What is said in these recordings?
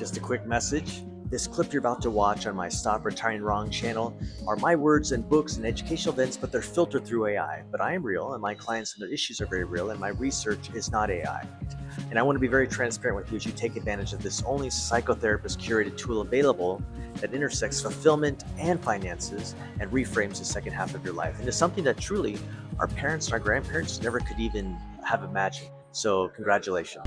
Just a quick message. This clip you're about to watch on my Stop Retiring Wrong channel are my words and books and educational events, but they're filtered through AI. But I am real, and my clients and their issues are very real, and my research is not AI. And I want to be very transparent with you as you take advantage of this only psychotherapist curated tool available that intersects fulfillment and finances and reframes the second half of your life into something that truly our parents and our grandparents never could even have imagined. So, congratulations.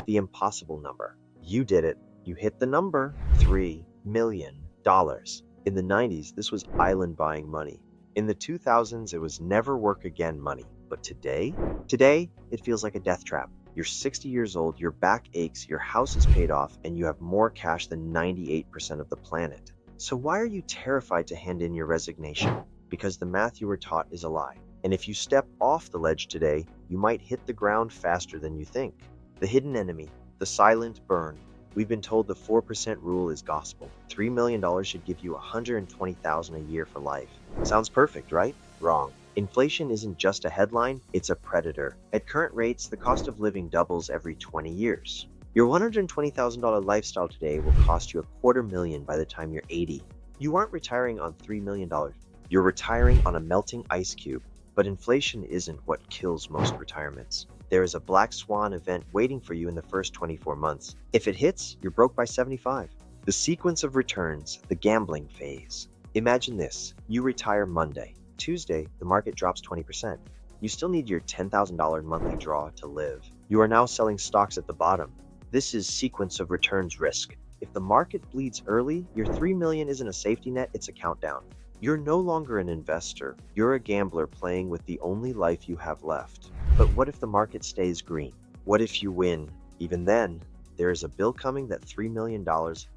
The impossible number. You did it. You hit the number. $3 million. In the 90s, this was island buying money. In the 2000s, it was never work again money. But today, it feels like a death trap. You're 60 years old, your back aches, your house is paid off, and you have more cash than 98% of the planet. So why are you terrified to hand in your resignation? Because the math you were taught is a lie. And if you step off the ledge today, you might hit the ground faster than you think. The hidden enemy, the silent burn. We've been told the 4% rule is gospel. $3 million should give you $120,000 a year for life. Sounds perfect, right? Wrong. Inflation isn't just a headline, it's a predator. At current rates, the cost of living doubles every 20 years. Your $120,000 lifestyle today will cost you $250,000 by the time you're 80. You aren't retiring on $3 million. You're retiring on a melting ice cube. But inflation isn't what kills most retirements. There is a black swan event waiting for you in the first 24 months. If it hits, you're broke by 75. The sequence of returns, the gambling phase. Imagine this. You retire Monday. Tuesday, the market drops 20%. You still need your $10,000 monthly draw to live. You are now selling stocks at the bottom. This is sequence of returns risk. If the market bleeds early, your $3 million isn't a safety net, it's a countdown. You're no longer an investor. You're a gambler playing with the only life you have left. But what if the market stays green? What if you win? Even then, there is a bill coming that $3 million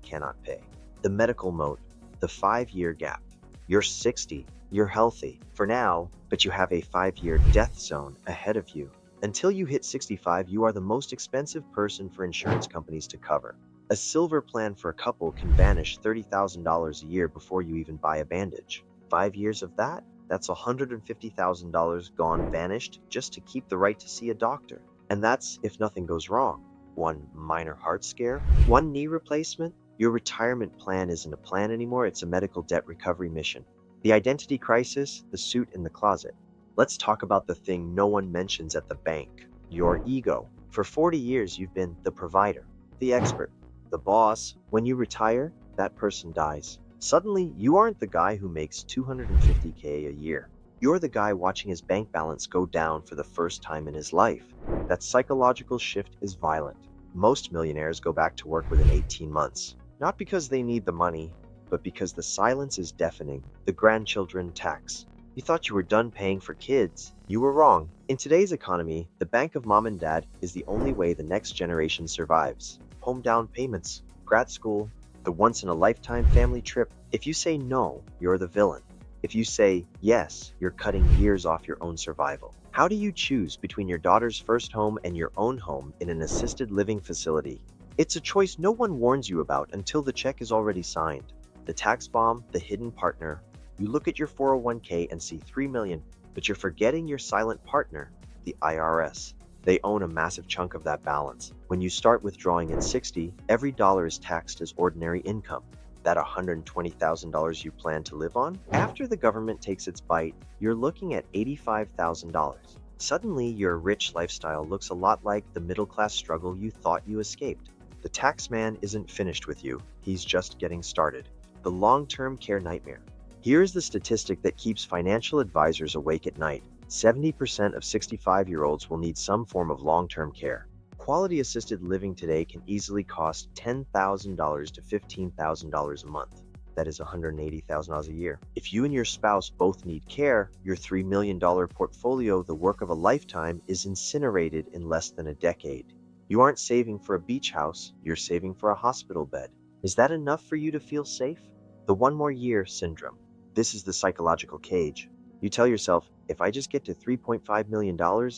cannot pay. The medical moat, the 5-year gap. You're 60, you're healthy for now, but you have a 5-year death zone ahead of you. Until you hit 65, you are the most expensive person for insurance companies to cover. A silver plan for a couple can vanish $30,000 a year before you even buy a bandage. 5 years of that? That's $150,000 gone vanished just to keep the right to see a doctor. And that's if nothing goes wrong. One minor heart scare, one knee replacement. Your retirement plan isn't a plan anymore, it's a medical debt recovery mission. The identity crisis, the suit in the closet. Let's talk about the thing no one mentions at the bank, your ego. For 40 years, you've been the provider, the expert, the boss. When you retire, that person dies. Suddenly, you aren't the guy who makes $250K a year. You're the guy watching his bank balance go down for the first time in his life. That psychological shift is violent. Most millionaires go back to work within 18 months. Not because they need the money, but because the silence is deafening. The grandchildren tax. You thought you were done paying for kids. You were wrong. In today's economy, the bank of mom and dad is the only way the next generation survives. Home down payments, grad school, the once-in-a-lifetime family trip. If you say no, you're the villain. If you say yes, you're cutting years off your own survival. How do you choose between your daughter's first home and your own home in an assisted living facility? It's a choice no one warns you about until the check is already signed. The tax bomb, the hidden partner. You look at your 401k and see $3 million, but you're forgetting your silent partner, the IRS. They own a massive chunk of that balance. When you start withdrawing at 60, every dollar is taxed as ordinary income. That $120,000 you plan to live on? After the government takes its bite, you're looking at $85,000. Suddenly, your rich lifestyle looks a lot like the middle-class struggle you thought you escaped. The tax man isn't finished with you. He's just getting started. The long-term care nightmare. Here's the statistic that keeps financial advisors awake at night. 70% of 65-year-olds will need some form of long-term care. Quality assisted living today can easily cost $10,000 to $15,000 a month. That is $180,000 a year. If you and your spouse both need care, your $3 million portfolio, the work of a lifetime, is incinerated in less than a decade. You aren't saving for a beach house, you're saving for a hospital bed. Is that enough for you to feel safe? The one more year syndrome. This is the psychological cage. You tell yourself, if I just get to $3.5 million,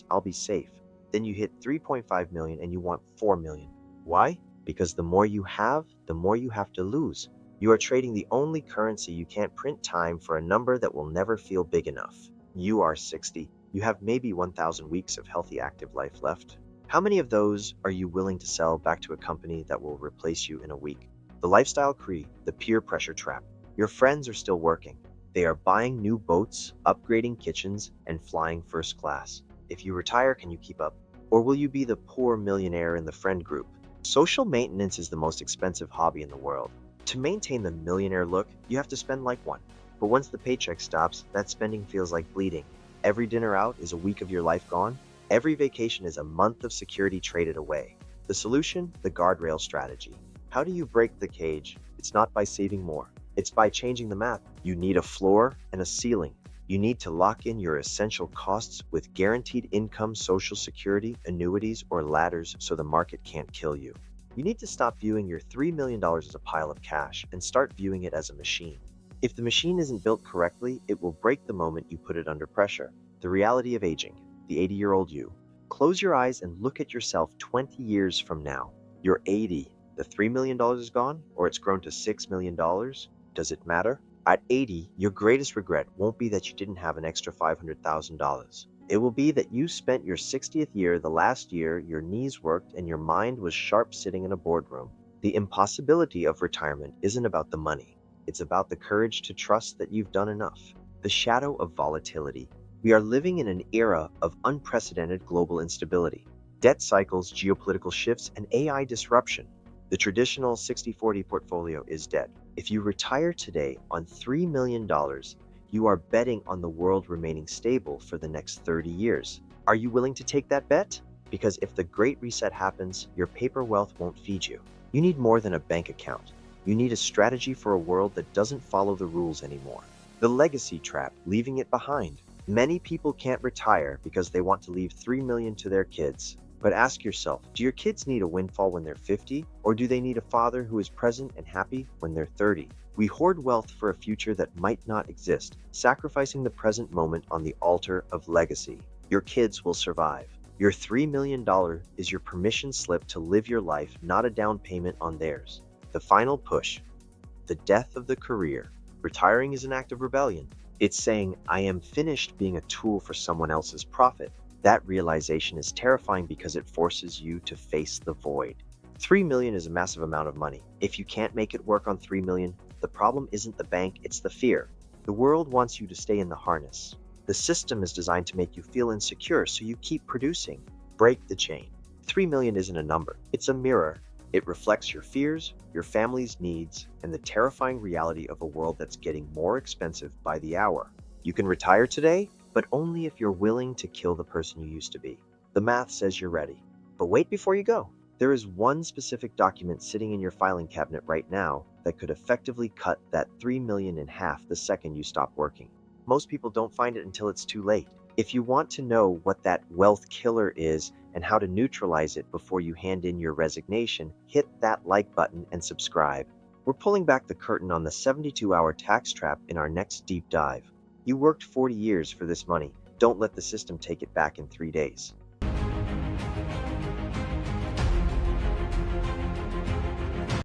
I'll be safe. Then you hit 3.5 million and you want 4 million. Why? Because the more you have, the more you have to lose. You are trading the only currency you can't print, time, for a number that will never feel big enough. You are 60. You have maybe 1,000 weeks of healthy active life left. How many of those are you willing to sell back to a company that will replace you in a week? The lifestyle creep, the peer pressure trap. Your friends are still working. They are buying new boats, upgrading kitchens, and flying first class. If you retire, can you keep up? Or will you be the poor millionaire in the friend group? Social maintenance is the most expensive hobby in the world. To maintain the millionaire look, you have to spend like one. But once the paycheck stops, that spending feels like bleeding. Every dinner out is a week of your life gone. Every vacation is a month of security traded away. The solution? The guardrail strategy. How do you break the cage? It's not by saving more. It's by changing the math. You need a floor and a ceiling. You need to lock in your essential costs with guaranteed income, social security, annuities, or ladders so the market can't kill you. You need to stop viewing your $3 million as a pile of cash and start viewing it as a machine. If the machine isn't built correctly, it will break the moment you put it under pressure. The reality of aging, the 80-year-old you. Close your eyes and look at yourself 20 years from now. You're 80. The $3 million is gone, or it's grown to $6 million? Does it matter? At 80, your greatest regret won't be that you didn't have an extra $500,000. It will be that you spent your 60th year, the last year your knees worked and your mind was sharp sitting in a boardroom. The impossibility of retirement isn't about the money. It's about the courage to trust that you've done enough. The shadow of volatility. We are living in an era of unprecedented global instability. Debt cycles, geopolitical shifts, and AI disruption. The traditional 60-40 portfolio is dead. If you retire today on $3 million, you are betting on the world remaining stable for the next 30 years. Are you willing to take that bet? Because if the Great Reset happens, your paper wealth won't feed you. You need more than a bank account. You need a strategy for a world that doesn't follow the rules anymore. The legacy trap, leaving it behind. Many people can't retire because they want to leave $3 million to their kids. But ask yourself, do your kids need a windfall when they're 50? Or do they need a father who is present and happy when they're 30? We hoard wealth for a future that might not exist, sacrificing the present moment on the altar of legacy. Your kids will survive. Your $3 million is your permission slip to live your life, not a down payment on theirs. The final push. The death of the career. Retiring is an act of rebellion. It's saying, I am finished being a tool for someone else's profit. That realization is terrifying because it forces you to face the void. $3 million is a massive amount of money. If you can't make it work on $3 million, the problem isn't the bank, it's the fear. The world wants you to stay in the harness. The system is designed to make you feel insecure, so you keep producing. Break the chain. $3 million isn't a number, it's a mirror. It reflects your fears, your family's needs, and the terrifying reality of a world that's getting more expensive by the hour. You can retire today, but only if you're willing to kill the person you used to be. The math says you're ready. But wait before you go. There is one specific document sitting in your filing cabinet right now that could effectively cut that $3 million in half the second you stop working. Most people don't find it until it's too late. If you want to know what that wealth killer is and how to neutralize it before you hand in your resignation, hit that like button and subscribe. We're pulling back the curtain on the 72-hour tax trap in our next deep dive. You worked 40 years for this money. Don't let the system take it back in 3 days.